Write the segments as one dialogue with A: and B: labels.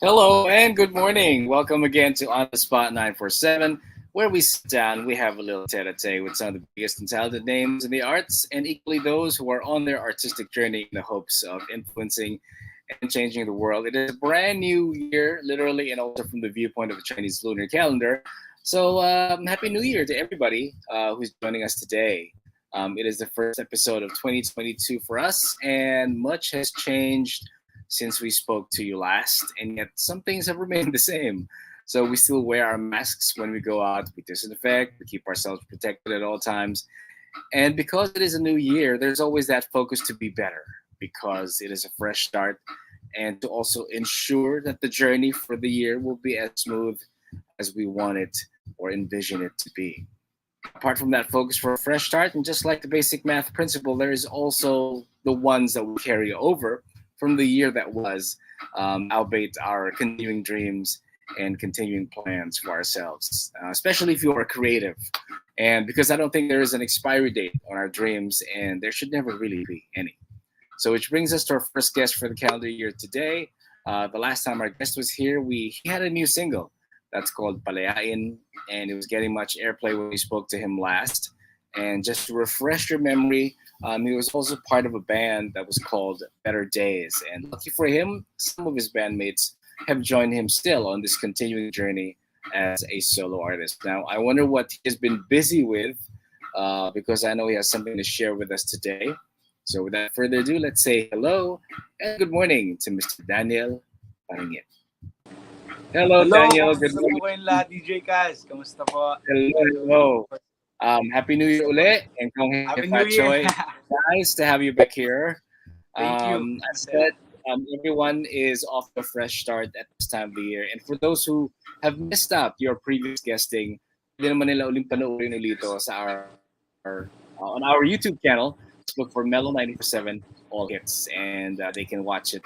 A: Hello and good morning. Welcome again to On the Spot 947, where we sit down, we have a little tete-a-tete with some of the biggest and talented names in the arts, and equally those who are on their artistic journey in the hopes of influencing and changing the world. It is a brand new year, literally, and also from the viewpoint of the Chinese lunar calendar. So, Happy New Year to everybody who's joining us today. It is the first episode of 2022 for us, and much has changed since we spoke to you last, and yet some things have remained the same. So we still wear our masks when we go out, we disinfect, we keep ourselves protected at all times. And because it is a new year, there's always that focus to be better because it is a fresh start and to also ensure that the journey for the year will be as smooth as we want it or envision it to be. Apart from that focus for a fresh start, and just like the basic math principle, there is also the ones that we carry over from the year that was, albeit our continuing dreams and continuing plans for ourselves, especially if you are creative. And because I don't think there is an expiry date on our dreams, and there should never really be any. So, which brings us to our first guest for the calendar year today. The last time our guest was here, he had a new single that's called Palayain, and it was getting much airplay when we spoke to him last. And just to refresh your memory, he was also part of a band that was called Better Days. And lucky for him, some of his bandmates have joined him still on this continuing journey as a solo artist. Now, I wonder what he has been busy with because I know he has something to share with us today. So without further ado, let's say hello and good morning to Mr. Daniel Paringit. Hello,
B: Hello,
A: Daniel. Good
B: kamusta po
A: morning.
B: kayong lahat, DJ Kaz? Kamusta po?
A: Hello, hello. Happy New Year uli, and Kong
B: Happy New Year!
A: Choi. Nice to have you back here.
B: Thank you.
A: As said, everyone is off to a fresh start at this time of the year. And for those who have missed out your previous guesting, hindi naman nila uling panoorin ulito on our YouTube channel. Just look for Mellow 947 All Hits, and they can watch it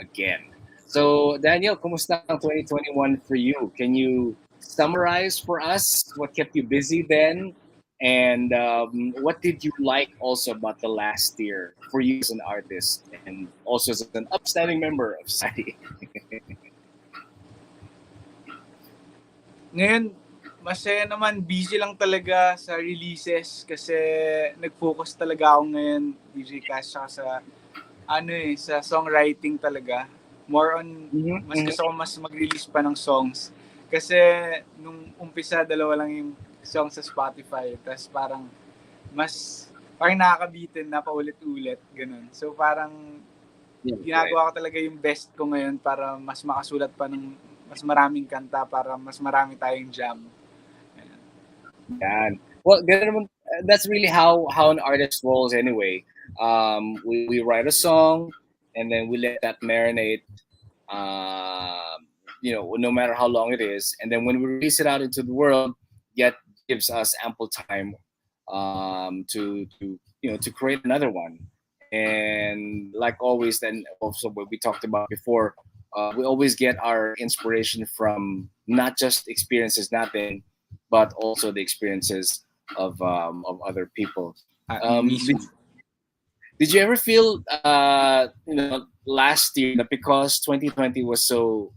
A: again. So, Daniel, kumusta ang 2021 for you? Can you summarize for us what kept you busy then? And what did you like also about the last year for you as an artist and also as an upstanding member of society?
B: Ngayon, masaya naman. Busy lang talaga sa releases kasi nag-focus talaga ako ngayon, DJ Kaz, sa sa songwriting talaga. More on, mas gusto ko mas mag-release pa ng songs. Kasi nung umpisa, dalawa lang yung song sa Spotify. Tapos parang nakakabitin na paulit-ulit. Ganun. So parang ginagawa ko talaga yung best ko ngayon para mas makasulat pa ng mas maraming kanta para mas marami tayong jam.
A: Yan. Well, that's really how an artist rolls anyway. We write a song and then we let that marinate, no matter how long it is. And then when we release it out into the world, yet gives us ample time to create another one. And like always, then also what we talked about before, we always get our inspiration from not just experiences natin, but also the experiences of other people. Did you ever feel last year that because 2020 was so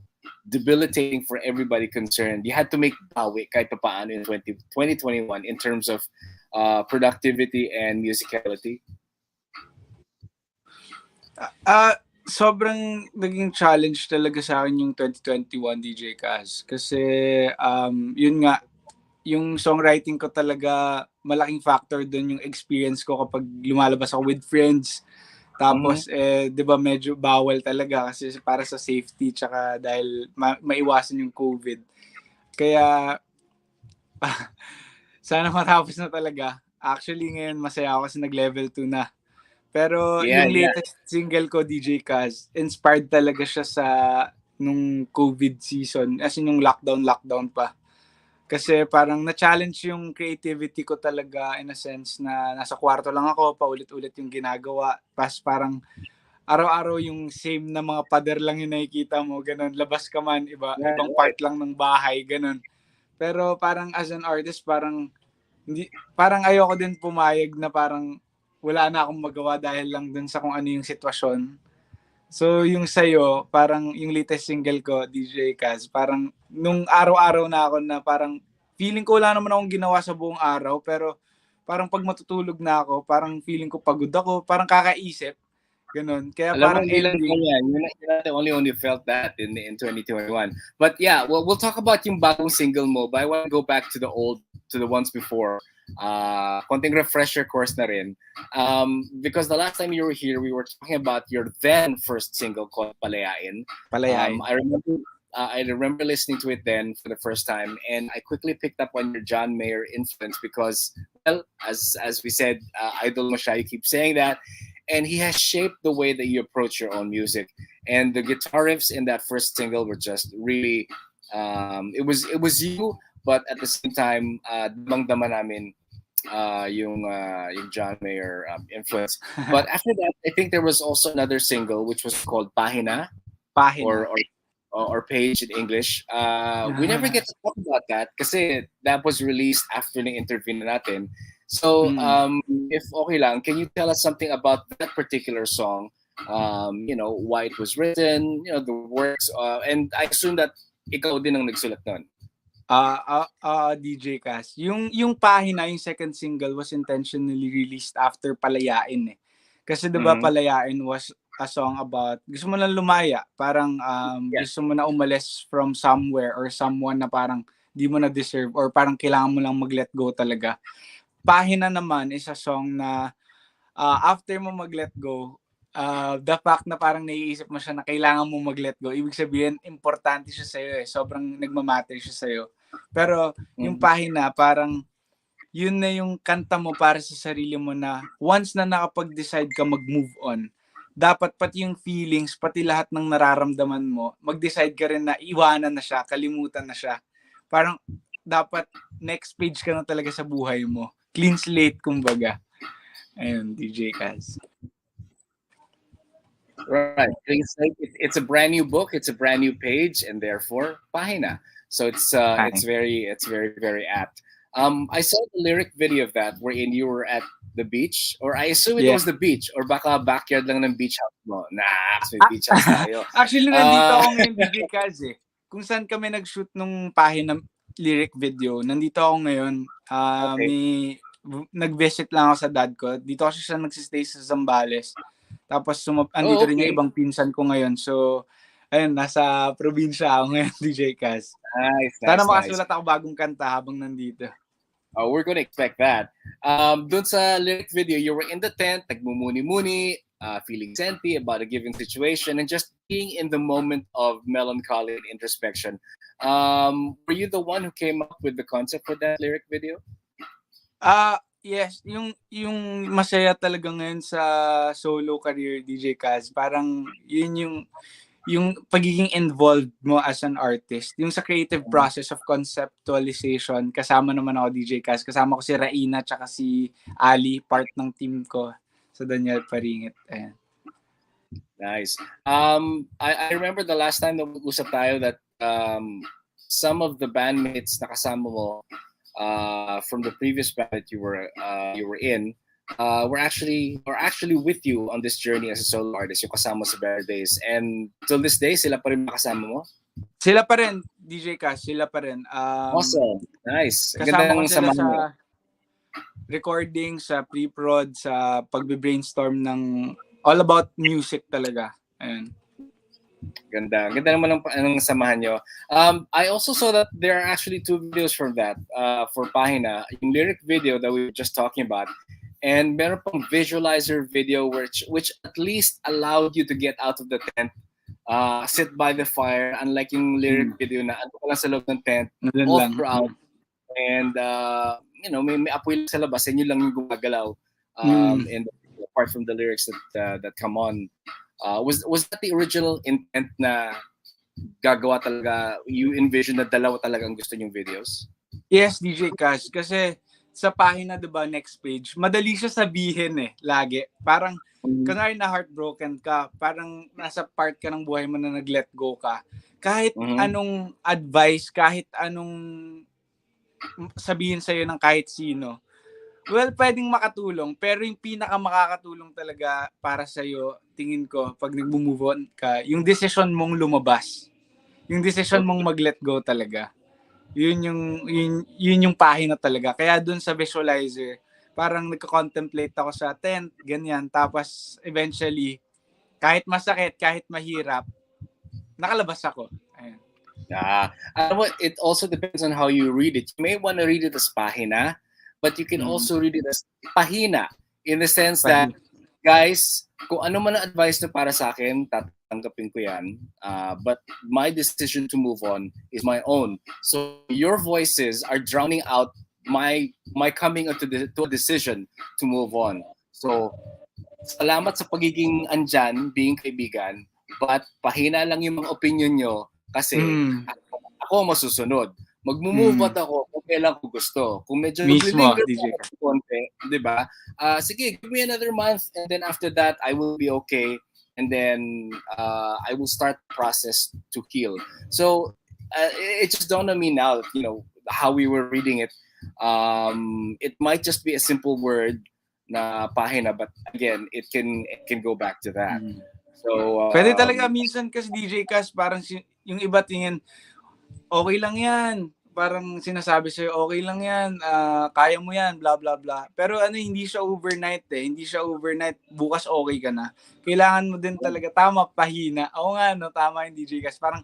A: debilitating for everybody concerned, you had to make bawi kahit paano in 2021 in terms of productivity and musicality?
B: Sobrang naging challenge talaga sa akin yung 2021, DJ Kaz. Kasi yun nga, yung songwriting ko talaga, malaking factor doon yung experience ko kapag lumalabas ako with friends. Tapos, di ba medyo bawal talaga kasi para sa safety tsaka dahil maiwasan yung COVID. Kaya, sana matapos na talaga. Actually, ngayon masaya ako kasi nag-level 2 na. Pero yung latest single ko, DJ Kaz, inspired talaga siya sa nung COVID season. As in yung lockdown pa. Kasi parang na-challenge yung creativity ko talaga in a sense na nasa kwarto lang ako, paulit-ulit yung ginagawa. Pas parang araw-araw yung same na mga pader lang yung nakikita mo, ganun. Labas ka man, ibang part lang ng bahay, ganun. Pero parang as an artist, parang ayoko din pumayag na parang wala na akong magawa dahil lang dun sa kung ano yung sitwasyon. So yung sa'yo, parang yung latest single ko, DJ Kaz, parang nung araw-araw na ako na parang feeling ko wala naman akong ginawa sa buong araw, pero parang pag matutulog na ako, parang feeling ko pagod ako, parang kakaisip. Ganun. Kaya
A: Alam mo,
B: parang
A: hindi lang
B: ending.
A: yan. You're not the only one who felt that in 2021. But yeah, we'll talk about yung bagong single mo, but I want to go back to the ones before. Konting refresher course na rin. Because the last time you were here, we were talking about your then first single called Palayain.
B: Palayain.
A: I remember listening to it then for the first time, and I quickly picked up on your John Mayer influence because, well, as we said, idol mo siya. You keep saying that, and he has shaped the way that you approach your own music. And the guitar riffs in that first single were just really, it was you, but at the same time, damang-dama namin yung John Mayer influence. But after that, I think there was also another single which was called Pahina
B: Pahina.
A: or Page in English. We never get to talk about that kasi that was released after the interview na natin. So, if okay lang, can you tell us something about that particular song? Why it was written, the works, and I assume that ikaw din ang nagsulat nun.
B: DJ Kaz. Yung Pahina, yung second single was intentionally released after Palayain eh. Kasi 'di ba Palayain was a song about gusto mo lang lumaya, parang gusto mo na umalis from somewhere or someone na parang di mo na deserve or parang kailangan mo lang mag-let go talaga. Pahina naman is a song na after mo mag-let go, the fact na parang naiisip mo siya na kailangan mo mag-let go, ibig sabihin, importante siya sa'yo eh. Sobrang nagmamatter siya sa'yo. Pero yung Pahina, parang yun na yung kanta mo para sa sarili mo na once na nakapag-decide ka mag-move on, dapat pati yung feelings, pati lahat ng nararamdaman mo, mag-decide ka rin na iwanan na siya, kalimutan na siya. Parang dapat next page ka na talaga sa buhay mo. Clean slate, kumbaga. Ayun, DJ Kaz.
A: Right. It's a brand new book. It's a brand new page, and therefore pahina. So it's very very apt. I saw the lyric video of that wherein you were at the beach, or I assume it was the beach, or baka backyard lang ng beach house mo. Nah, may beach house tayo.
B: Actually, nandito ako ngayon, DJ Kaz eh. Kung saan kami nag-shoot nung Pahina lyric video, nandito ako ngayon.
A: Okay.
B: Nag-visit lang ako sa dad ko. Dito kasi siya nagsistay sa Zambales. Tapos andito rin yung ibang pinsan ko ngayon. So, ayun, nasa probinsya ako ngayon, DJ Kaz.
A: Nice.
B: Sana makasulat ako bagong kanta habang nandito.
A: Oh, we're gonna expect that. Dun sa lyric video, you were in the tent, nagmumuni-muni, feeling senti about a given situation, and just being in the moment of melancholy and introspection. Were you the one who came up with the concept for that lyric video?
B: Yes, yung masaya talaga ngayon sa solo career, DJ Kaz, parang yun yung pagiging involved mo as an artist, yung sa creative process of conceptualization. Kasama naman ako, DJ Kaz, kasama ko si Raina tsaka si Ali, part ng team ko sa Daniel Paringit. Ayan.
A: Nice. I remember the last time na mag-usap tayo that some of the bandmates na kasama mo from the previous band that you were in were actually with you on this journey as a solo artist, yung kasama sa Better Days, and till this day sila pa rin makasama mo?
B: Sila pa rin, DJ Cash, sila pa rin.
A: Awesome. Nice.
B: Kasama ko sila sa recording, sa pre-prod, sa pagbe-brainstorm ng all about music talaga. Ayun.
A: Ganda naman ng samahan nyo. I also saw that there are actually 2 videos from that, for Pahina, yung lyric video that we were just talking about, and meron pang visualizer video which at least allowed you to get out of the tent, sit by the fire, unlike yung lyric video na ano ka lang sa loob ng tent, all throughout, and may apoy lang sa labas, and yun lang yung gumagalaw, and apart from the lyrics that come on. Was that the original intent na gagawa talaga, you envision na dalawa talagang gusto niyong videos?
B: Yes, DJ Cash. Kasi sa Pahina, diba, next page, madali siya sabihin lagi. Parang, kunwari na heartbroken ka, parang nasa part ka ng buhay mo na nag-let go ka. Kahit anong advice, kahit anong sabihin sa'yo ng kahit sino, Well, pwedeng makatulong, pero yung pinaka makakatulong talaga para sa'yo, tingin ko, pag nag-move on ka, yung decision mong lumabas. Yung decision mong mag-let go talaga. Yun yung pahina talaga. Kaya dun sa visualizer, parang nagko-contemplate ako sa tent, ganyan. Tapos, eventually, kahit masakit, kahit mahirap, nakalabas ako. Ayan.
A: It also depends on how you read it. You may want to read it as pahina, but you can also read it as pahina in the sense that, guys, kung ano man ang advice na para sa akin, tatanggapin ko yan. But my decision to move on is my own. So your voices are drowning out my coming to a decision to move on. So salamat sa pagiging andyan, being kaibigan, but pahina lang yung mga opinion nyo kasi ako masusunod. Mag-move out ako kung kailan ko gusto. Kung medyo
B: Mismo,
A: maglilinger
B: DJ.
A: ako konti, di ba? Sige, give me another month and then after that, I will be okay. And then I will start the process to heal. So it just dawned on me now, how we were reading it. It might just be a simple word na pahina, but again, it can go back to that. So
B: pwede talaga minsan kasi DJ Cas, parang yung iba tingin, okay lang yan. Parang sinasabi sa'yo, okay lang yan, kaya mo yan, blah, blah, blah. Pero hindi siya overnight eh. Hindi siya overnight, bukas okay ka na. Kailangan mo din talaga, tama, pahina. Oo nga, no, tama yung DJ Cas. Parang,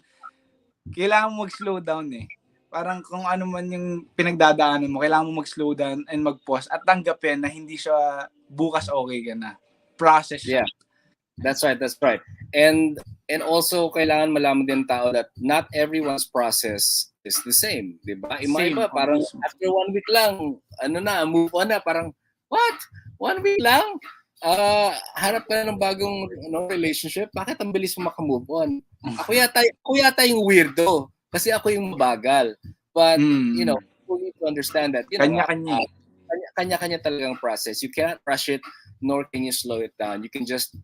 B: kailangan mo mag-slow down eh. Parang kung ano man yung pinagdadaanan mo, kailangan mo mag-slow down and mag-pause at tanggapin na hindi siya bukas okay ka na. Process siya.
A: Yeah. That's right. And also kailangan malaman din tao that not everyone's process is the same, 'di ba? Iba parang after 1 week lang, move on na, parang what? 1 week lang? Hanap ka na ng bagong relationship, bakit ang bilis mo maka-move on? Ako yata yung weirdo kasi ako yung mabagal. But you need to understand that kanya-kanya talagang process. You cannot rush it, nor can you slow it down. You can just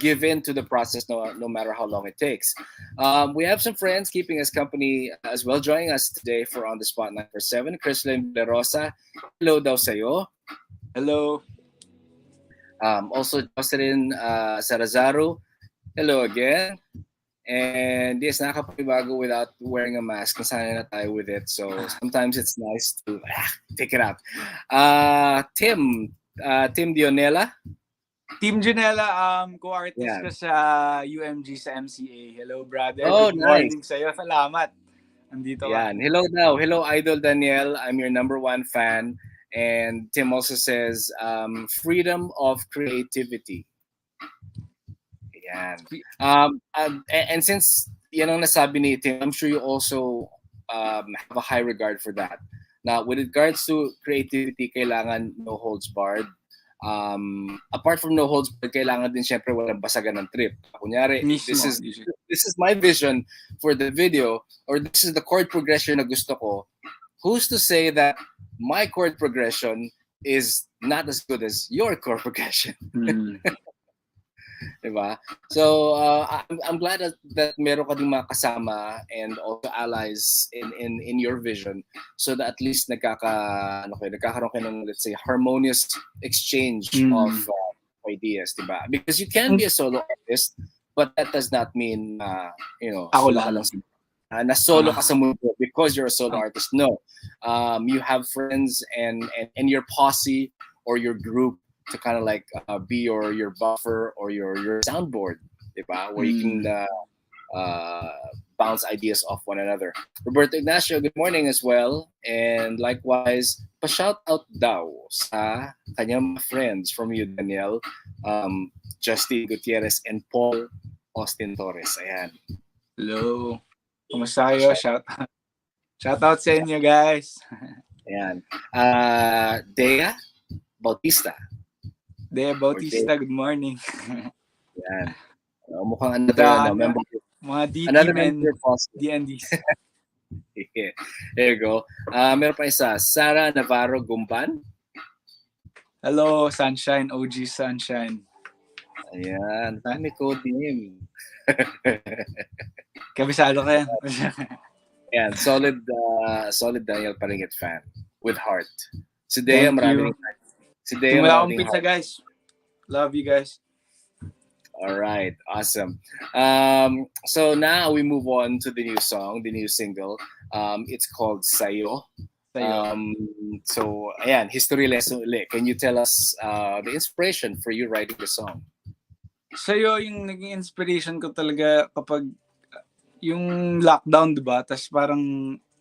A: give in to the process no matter how long it takes. We have some friends keeping us company as well, joining us today for On The Spot 947. Chrislyn Rosa, hello daw sa'yo.
B: Hello.
A: Also Jocelyn Sarazaro, hello again. And yes, nakakapanibago without wearing a mask. Nasanay na tayo with it. So sometimes it's nice to take it out. Tim Dionela.
B: Team Junella, co-artist ko sa UMG sa MCA. Hello, brother.
A: Oh,
B: Good
A: nice.
B: morning sa'yo. Salamat. Andito ka.
A: Hello daw. Hello, Idol Daniel. I'm your number one fan. And Tim also says, freedom of creativity. Yan. And since yan ang nasabi ni Tim, I'm sure you also have a high regard for that. Now, with regards to creativity, kailangan no holds barred. Apart from no holds barred, kailangan din syempre walang basagan ng trip. Kunyari, this is my vision for the video, or this is the chord progression na gusto ko. Who's to say that my chord progression is not as good as your chord progression? Diba? So I'm glad that meron ka ding mga kasama and also allies in your vision, so that at least nagkakaroon ka ng, let's say, harmonious exchange of ideas, diba? Because you can be a solo artist, but that does not mean
B: ako lang
A: na solo ka sa mundo because you're a solo artist. No, you have friends and your posse or your group to kind of like be your buffer or your soundboard, diba? Where you can bounce ideas off one another. Roberto Ignacio, good morning as well. And likewise, pa-shout out daw sa kanyang friends from you, Daniel, Justin Gutierrez and Paul Austin Torres. Ayan.
B: Hello. Kumusta kayo? Shout out sa inyo, guys.
A: Ayan. Dea Bautista.
B: Good morning.
A: Yan. Mukhang member.
B: Mga D-team and DNDs.
A: Yeah. There you go. Meron pa isa, Sarah Navarro Gumban.
B: Hello, Sunshine, OG Sunshine.
A: Ayan. May code name.
B: Kabisado ka yan.
A: Ayan. Solid Daniel Paringit fan. With heart. Si Dea, maraming Si Deo
B: Simula akong
A: Naughting
B: pizza,
A: Heart.
B: guys. Love you guys.
A: All right, awesome. So now we move on to the new song, the new single. It's called Sayo.
B: Sa'yo.
A: So, ayan, history lesson ulit. Can you tell us the inspiration for you writing the song?
B: Sa'yo yung naging inspiration ko talaga kapag yung lockdown, di ba? Tapos parang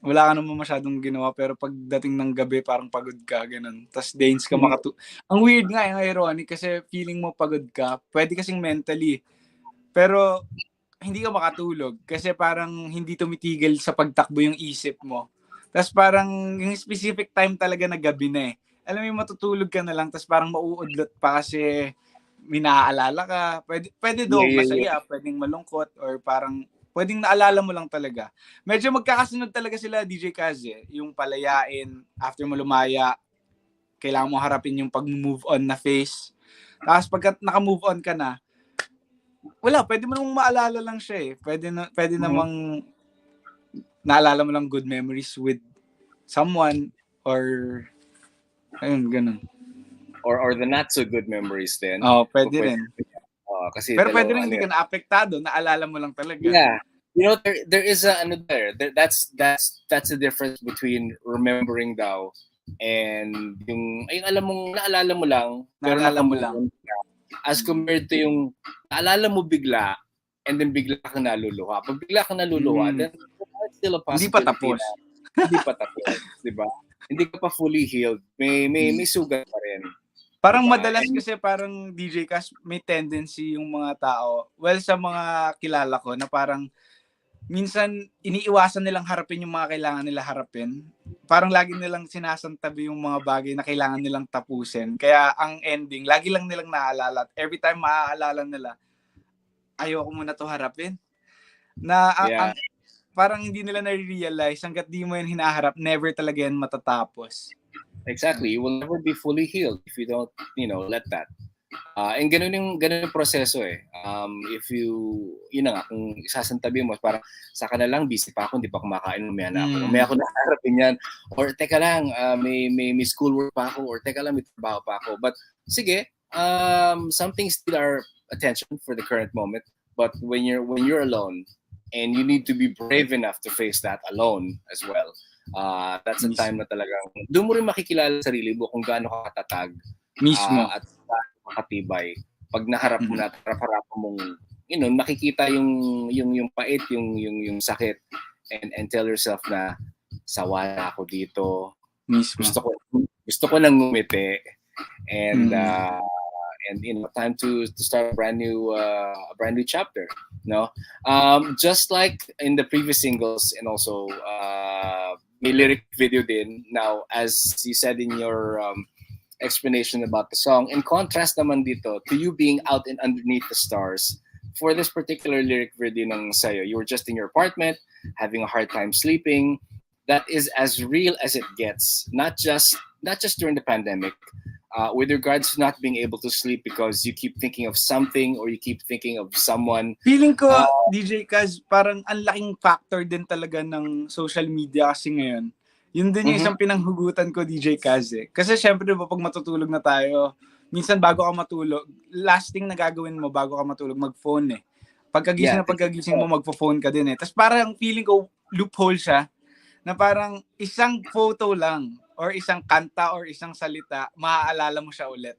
B: wala ka naman masyadong ginawa pero pagdating ng gabi parang pagod ka, ganun. Tapos days ka Ang weird nga, yung ironic kasi feeling mo pagod ka. Pwede kasing mentally. Pero hindi ka makatulog kasi parang hindi tumitigil sa pagtakbo yung isip mo. Tapos parang yung specific time talaga na gabi na eh. Alam mo yung matutulog ka na lang tapos parang mauudlot pa kasi may naaalala ka. Pwede daw masaya, pwedeng malungkot or parang pwedeng naalala mo lang talaga. Medyo magkakasunod talaga sila DJ Kaz eh. Yung palayain, after mo lumaya, kailangan mo harapin yung pag-move on na phase. Tapos pagka naka-move on ka na, wala, pwede mo namang maalala lang siya eh. Pwede namang naalala mo lang good memories with someone or ayun, ganun.
A: Or the not so good memories then.
B: Pwede rin.
A: Kasi
B: pero pwede rin hindi ka na-apektado, naalala mo lang talaga.
A: Yeah. You know, there is a that's the difference between remembering daw and yung naalala mo lang, pero
B: naalala mo lang.
A: As compared to yung naalala mo bigla and then bigla kang naluluha. Pag bigla kang naluluha, then it's still a possibility.
B: Hindi pa tapos.
A: Hindi pa tapos, di ba? Hindi ka pa fully healed. May sugat pa rin.
B: Parang diba? Madalas kasi parang DJ Cash may tendency yung mga tao, well sa mga kilala ko na parang minsan iniiwasan nilang harapin yung mga kailangan nila harapin. Parang lagi nilang sinasantabi yung mga bagay na kailangan nilang tapusin. Kaya ang ending, lagi lang nilang naaalala. Every time maaalala nila, ayoko muna to harapin. Na parang hindi nila na-realize hanggat di mo yan hinaharap, never talaga yan matatapos.
A: Exactly. You will never be fully healed if you don't, let that. And ganun yung proseso eh. If yun na nga, kung isasantabi mo, parang saka na lang, busy pa ako, hindi pa kumakain, umaya na ako. Umaya ako naharapin yan. Or teka lang, may schoolwork pa ako. Or teka lang, may trabaho pa ako. But sige, some things still are attention for the current moment. But when you're alone, and you need to be brave enough to face that alone as well. That's a time na talagang doon mo rin makikilala sa sarili mo kung gaano ka katatag
B: mismo
A: at makatibay. Pag naharap mo na, harap mong makikita yung pait, yung sakit and tell yourself na sawa na ako dito.
B: Mismo.
A: Gusto ko nang ngumiti and time to start a brand new chapter. No, just like in the previous singles, and also may lyric video din. Now, as you said in your explanation about the song, in contrast naman dito to you being out and underneath the stars, for this particular lyric video ng Sayo, you were just in your apartment, having a hard time sleeping. That is as real as it gets. Not just during the pandemic. With regards to not being able to sleep because you keep thinking of something or you keep thinking of someone.
B: Feeling ko, DJ Kaz, parang ang laking factor din talaga ng social media kasi ngayon. Yun din yung isang pinanghugutan ko, DJ Kaz eh. Kasi syempre, diba, pag matutulog na tayo, minsan bago ka matulog, last thing na gagawin mo bago ka matulog, mag-phone eh. Pagkagising mo, magpo-phone ka din eh. Tapos parang feeling ko, loophole siya, na parang isang photo lang, or isang kanta or isang salita, maaalala mo siya ulit.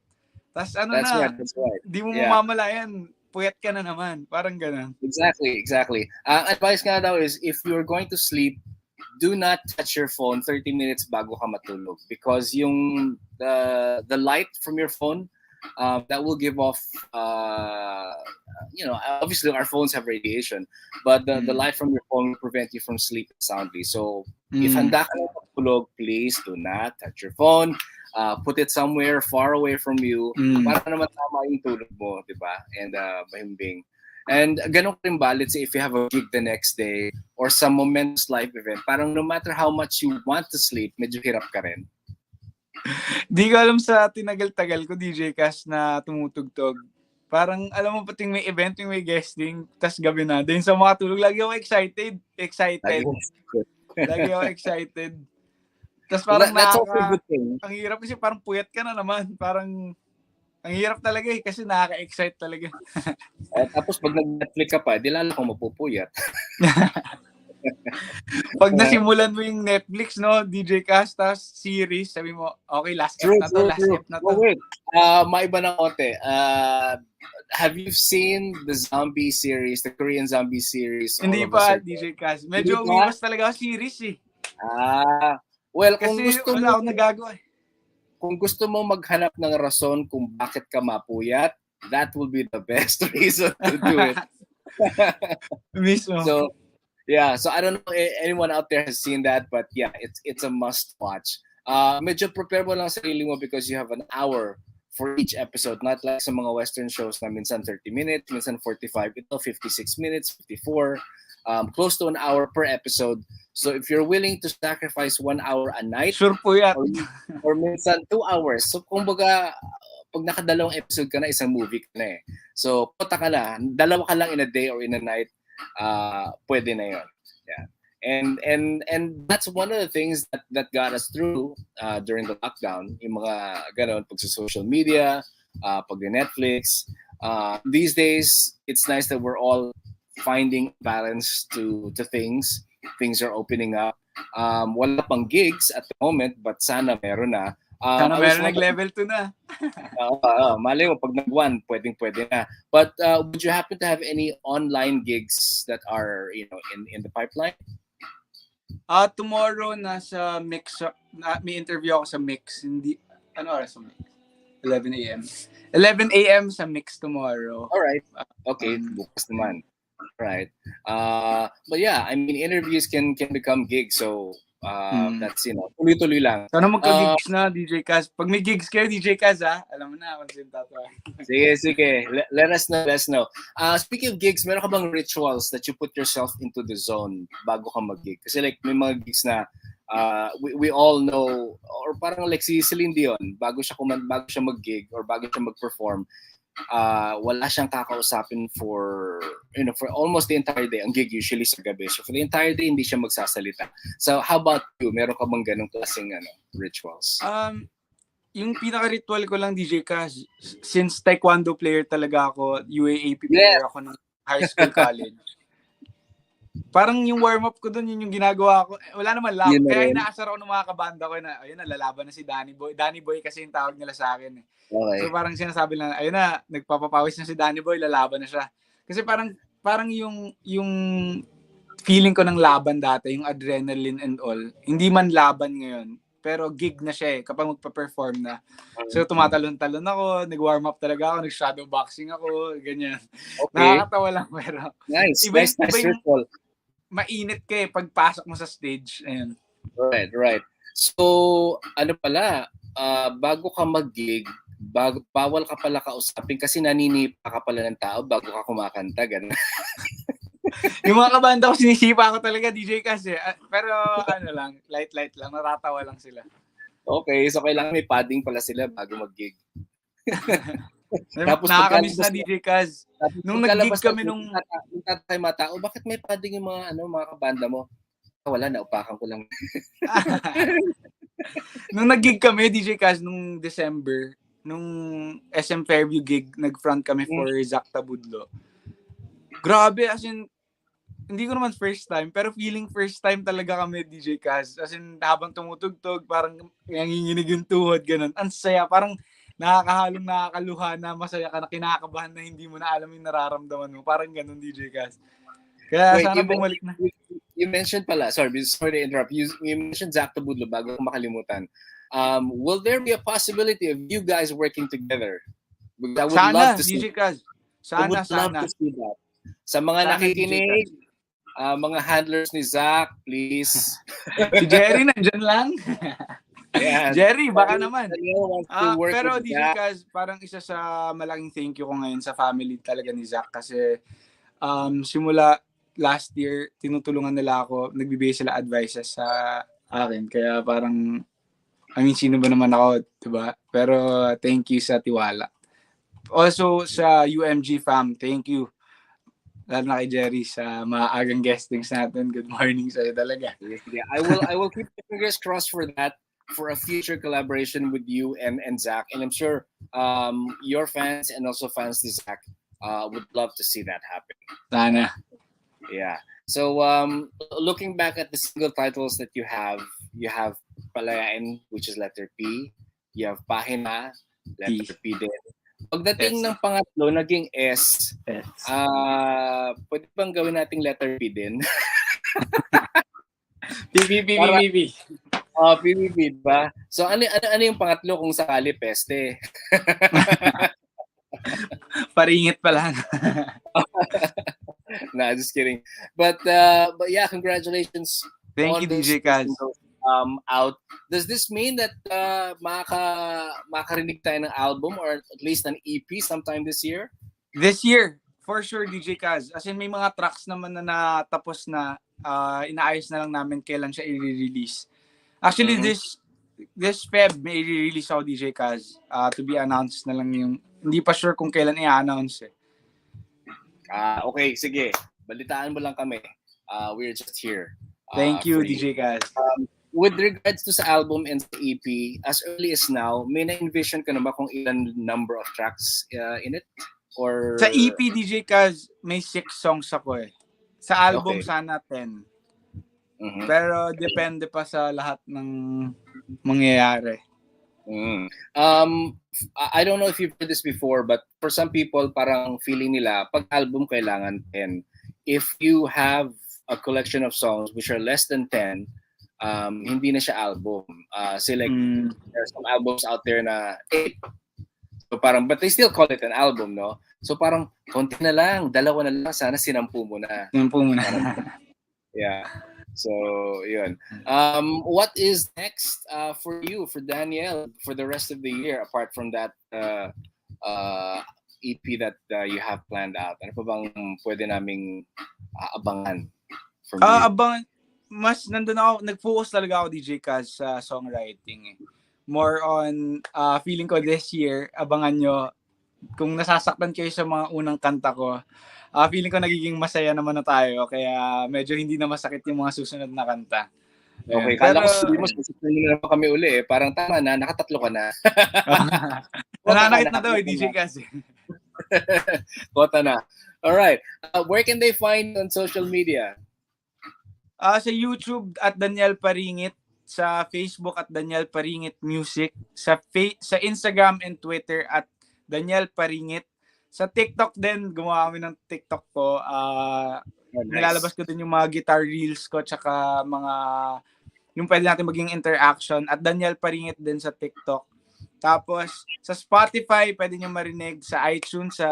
B: Tapos
A: that's right.
B: Di mo mamamalayan, puyat ka na naman. Parang ganun.
A: Exactly. Advice nga daw is, if you're going to sleep, do not touch your phone 30 minutes bago ka matulog. Because yung the light from your phone, that will give off, obviously our phones have radiation, but the light from your phone will prevent you from sleeping soundly. So if handa ka na matulog, please do not touch your phone. Put it somewhere far away from you para naman tama yung tulog mo, di ba? And mahimbing. And ganun rin ba, let's say if you have a gig the next day or some momentous life event, parang no matter how much you want to sleep, medyo hirap ka rin.
B: Di ko alam sa tinagal-tagal ko, DJ Cash, na tumutugtog. Parang, alam mo, pating may event, yung may guesting, tas gabi na. Then sa mga tulog, lagi ako excited. Lagi ako excited. Tapos parang
A: that's also a good thing.
B: ang hirap kasi parang puyat ka na naman. Parang, ang hirap talaga kasi nakaka-excite talaga.
A: Tapos pag nag-Netflix ka pa, di lalo kang mapupuyat.
B: Pag nasimulan mo yung Netflix, no, DJ Cass, tapos series, sabi mo, okay, last ep na to.
A: Oh, wait. Maiba ng konti. Have you seen the zombie series, the Korean zombie series?
B: Hindi pa, DJ Cass. Medyo umiwas talaga ako series eh.
A: Well,
B: kasi wala akong nagagawa eh.
A: Kung gusto mo maghanap ng rason kung bakit ka mapuyat, that will be the best reason to do it.
B: Mismo.
A: So, yeah, so I don't know if anyone out there has seen that, but yeah, it's a must watch. Medyo prepare mo lang sarili mo because you have an hour for each episode, not like sa mga Western shows na minsan 30 minutes, minsan 45, ito 56 minutes, 54, close to an hour per episode. So if you're willing to sacrifice 1 hour a night,
B: sure po yan.
A: or minsan 2 hours, so kumbaga, pag nakadalawang episode ka na, isang movie ka na eh. So punta ka na, dalawa ka lang in a day or in a night, pwede na yun. Yeah. And that's one of the things that got us through during the lockdown, yung mga ganon, pag sa social media, pag Netflix. These days, it's nice that we're all finding balance to things. Things are opening up. Wala pang gigs at the moment, but sana meron na.
B: Sana meron nag-level 2 na.
A: Malay mo, pag nag-1, pwedeng-pwede na. But would you happen to have any online gigs that are, in the pipeline?
B: Tomorrow nasa Mix, may interview ako sa Mix. Hindi, ano oras sa Mix? 11 a.m. 11 a.m. sa Mix tomorrow.
A: Alright. Okay, bukas naman. Right. But yeah, I mean, interviews can become gigs, so that's, tuloy-tuloy lang.
B: Sana magka-gigs na, DJ Cass. Pag may gigs kayo, DJ Cass, alam mo na, kung tatawa.
A: Sige. Let us know. Speaking of gigs, meron ka bang rituals that you put yourself into the zone bago ka mag-gig? Kasi like, may mga gigs na we all know, or parang like si Celine Dion, bago siya mag-gig or bago siya mag-perform, wala siyang kakausapin for almost the entire day. Ang gig usually sa gabi. So for the entire day, hindi siya magsasalita. So how about you? Meron ka bang ganong klaseng rituals?
B: Yung pinaka-ritual ko lang, DJ Cass, since taekwondo player talaga ako, UAAP player ako ng high school, college. Parang yung warm-up ko doon, yun yung ginagawa ko. Wala naman love. Kaya inaasar ako ng mga kabanda ko na, ayun na, lalaban na si Danny Boy. Danny Boy kasi yung tawag nila sa akin. Okay. So parang sinasabi lang, ayun na, nagpapapawis na si Danny Boy, lalaban na siya. Kasi parang yung feeling ko ng laban dati, yung adrenaline and all, hindi man laban ngayon, pero gig na siya kapag magpa-perform na. So tumatalon-talon ako, nag-warm up talaga ako, nag-shadow boxing ako, ganyan. Okay. Nakakatawa lang, pero
A: nice ritual.
B: Mainit ka pagpasok mo sa stage. Ayan.
A: Right. So, bago ka mag-gig, bawal ka pala kausapin kasi naninipa ka pala ng tao bago ka kumakanta, gano'n.
B: Yung mga kabanda ko, sinisipa ko talaga, DJ kasi. Pero light lang, natatawa lang sila.
A: Okay, so kailangan may padding pala sila bago mag-gig.
B: Tapos nakakamiss na, DJ Kaz. Nung nag-gig kami nung
A: tatay mata, bakit may padding yung mga kabanda mo? Wala na, upakan ko lang.
B: Nung nag-gig kami, DJ Kaz, nung December, nung SM Fairview gig, nag-front kami for Zach Tabudlo. Grabe, as in, hindi ko naman first time, pero feeling first time talaga kami, DJ Kaz. As in, habang tumutugtog, parang nanginginig yung tuhod, ganun. Ang saya, parang nakakahalong nakakaluha na masaya ka na kinakabahan na hindi mo na alam yung nararamdaman mo. Parang ganun, DJ Kaz. Kaya sana bumalik na.
A: You mentioned pala, sorry to interrupt. You mentioned Zach Tabudlo bago ko makalimutan. Will there be a possibility of you guys working together? I would love to see.
B: DJ Kaz. Sana.
A: Love to see that. Sa mga nakikinig, mga handlers ni Zach, please.
B: Si Jerry nandyan lang.
A: Yeah.
B: Jerry, baka naman. Pero DJ Kaz, parang isa sa malaking thank you ko ngayon sa family talaga ni Zach kasi simula last year, tinutulungan nila ako, nagbibigay sila advices sa akin. Kaya parang, sino ba naman ako, diba? Pero thank you sa tiwala. Also sa UMG fam, thank you. lalo na kay Jerry sa maagang guestings natin. Good morning sa'yo talaga.
A: Yeah, I will keep my fingers crossed for that, for a future collaboration with you and Zach, and I'm sure your fans and also fans to Zach would love to see that happen.
B: Sana.
A: Yeah. So looking back at the single titles that you have Palayain, which is letter P. You have Pahina, letter P din. Pagdating
B: Yes.
A: ng pangatlo, naging S.
B: Yes.
A: Pwede bang gawin nating letter P din?
B: PPP.
A: PPP, diba? So ano yung pangatlo kung sakali peste?
B: Paringit pa lang.
A: Nah, just kidding. But yeah, congratulations.
B: Thank you, DJ Kaz.
A: Out. Does this mean that makakarinig tayo ng album or at least an EP sometime this year?
B: This year, for sure, DJ Kaz. As in, may mga tracks naman na natapos na, inaayos na lang namin kailan siya i-release. Actually, this Feb, may i-release ako, DJ Kaz. To be announced na lang yung, hindi pa sure kung kailan i-announce eh.
A: Okay, sige. Balitaan mo lang kami. We're just here.
B: Thank you, DJ Kaz.
A: With regards to sa album and sa EP, as early as now, may na-envision ka na ba kung ilan number of tracks in it? Or
B: sa EP, DJ Kaz, may 6 songs ako eh. Sa album, sana 10. Pero depende pa sa lahat ng mangyayari.
A: I don't know if you've heard this before, but for some people, parang feeling nila, pag album kailangan 10. If you have a collection of songs which are less than 10, hindi na siya album. There are some albums out there na 8. So parang, but they still call it an album, no? So parang, konti na lang, 2 na lang, sana sinampu mo na. Yeah. So, yun. What is next for you, for Daniel, for the rest of the year, apart from that EP that you have planned out? Ano pa bang pwede naming abangan from you?
B: Abangan, mas nandun ako, nag-focus talaga ako, DJ Kaz, sa songwriting. More on, feeling ko this year, abangan nyo, kung nasasaktan kayo sa mga unang kanta ko, feeling ko nagiging masaya naman na tayo, kaya medyo hindi na masakit yung mga susunod na kanta.
A: Okay, kala ko sabi mo, sasaktan nyo na kami uli eh. Parang tama na, nakatatlo ka na.
B: Nananakit na daw eh, DJ Kaz.
A: Kota na. Alright, where can they find on social media?
B: Sa YouTube at Daniel Paringit, sa Facebook at Daniel Paringit Music, sa Instagram and Twitter at Daniel Paringit. Sa TikTok din, gumawa kami ng TikTok ko. Nice. Nilalabas ko din yung mga guitar reels ko tsaka mga yung pwede natin maging interaction at Daniel Paringit din sa TikTok. Tapos sa Spotify, pwede nyo marinig, sa iTunes, sa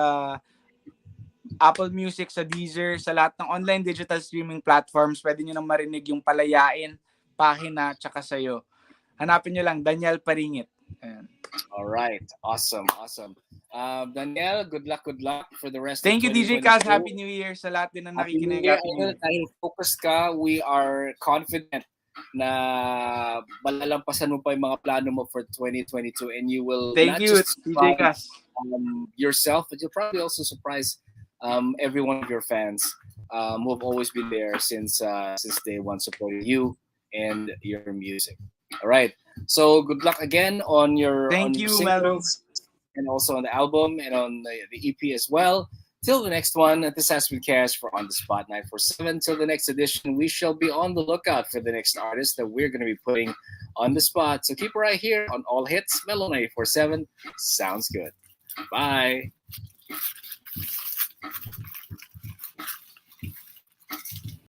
B: Apple Music, sa Deezer, sa lahat ng online digital streaming platforms, pwede nyo nang marinig yung Palayain, Pahina, tsaka Sayo. Hanapin nyo lang, Daniel Paringit. Ayan.
A: Alright, awesome. Daniel, good luck for the rest
B: Thank
A: of 2022.
B: you, DJ Kaz. Happy New Year sa lahat din na nakikinig.
A: Happy New Year. Dahil focus ka, we are confident na malalampasan mo pa yung mga plano mo for 2022 and you will
B: Thank you, DJ Kaz.
A: Yourself, but you'll probably also surprise every one of your fans who have always been there since day one, supporting you and your music. All right. So good luck again on your singles and also on the album and on the EP as well. Till the next one, this has been Cash for On The Spot 947. Till the next edition, we shall be on the lookout for the next artist that we're going to be putting on the spot. So keep it right here on All Hits, Mellow 947. Sounds good. Bye.